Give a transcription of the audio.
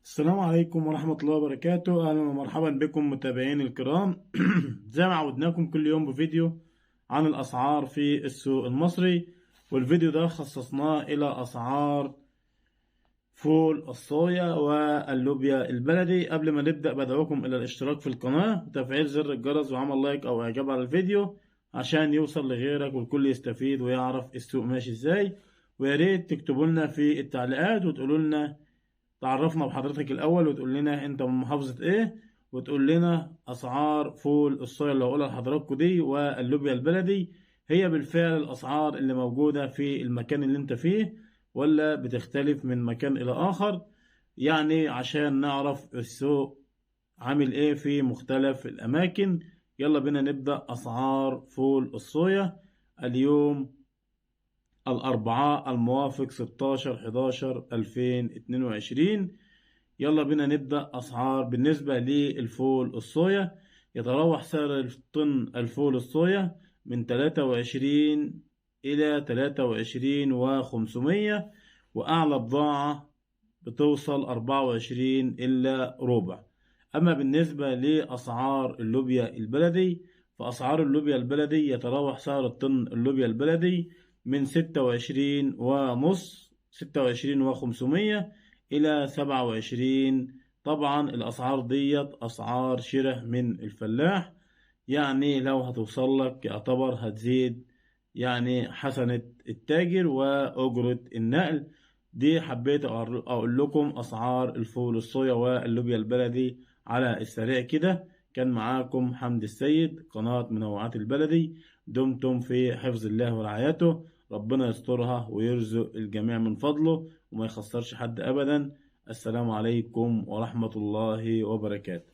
السلام عليكم ورحمة الله وبركاته. أهلا ومرحبا بكم متابعين الكرام. زي ما عودناكم كل يوم بفيديو عن الأسعار في السوق المصري، والفيديو ده خصصناه إلى أسعار فول الصويا واللوبيا البلدي. قبل ما نبدأ بدعوكم إلى الاشتراك في القناة وتفعيل زر الجرس وعمل لايك أو إعجاب على الفيديو عشان يوصل لغيرك والكل يستفيد ويعرف السوق ماشي إزاي. وياريت تكتبوا لنا في التعليقات وتقولوا لنا، تعرفنا بحضرتك الأول وتقول لنا أنت من محافظة إيه، وتقول لنا أسعار فول الصويا اللي هقولها لحضراتكم دي واللوبيا البلدي هي بالفعل الأسعار اللي موجودة في المكان اللي أنت فيه ولا بتختلف من مكان إلى آخر، يعني عشان نعرف السوق عامل إيه في مختلف الأماكن. يلا بينا نبدأ أسعار فول الصويا اليوم الأربعاء الموافق 16/11/2022. يلا بينا نبدأ أسعار. بالنسبة للفول الصويا يتراوح سعر الطن الفول الصويا من 23 إلى 23 و500، وأعلى بضاعة بتوصل 24 إلا ربع. أما بالنسبة لأسعار اللوبيا البلدي فأسعار اللوبيا البلدي يتراوح سعر الطن اللوبيا البلدي من 26 ونص 26 و500 إلى 27. طبعا الأسعار ديت أسعار شراء من الفلاح، يعني لو هتوصل لك يعتبر هتزيد يعني حسنة التاجر وأجرة النقل. دي حبيت أقول لكم أسعار الفول الصويا واللوبيا البلدي على السريع كده. كان معاكم حمد السيد، قناة منوعات البلدي. دمتم في حفظ الله ورعايته، ربنا يسترها ويرزق الجميع من فضله وما يخسرش حد أبدا. السلام عليكم ورحمة الله وبركاته.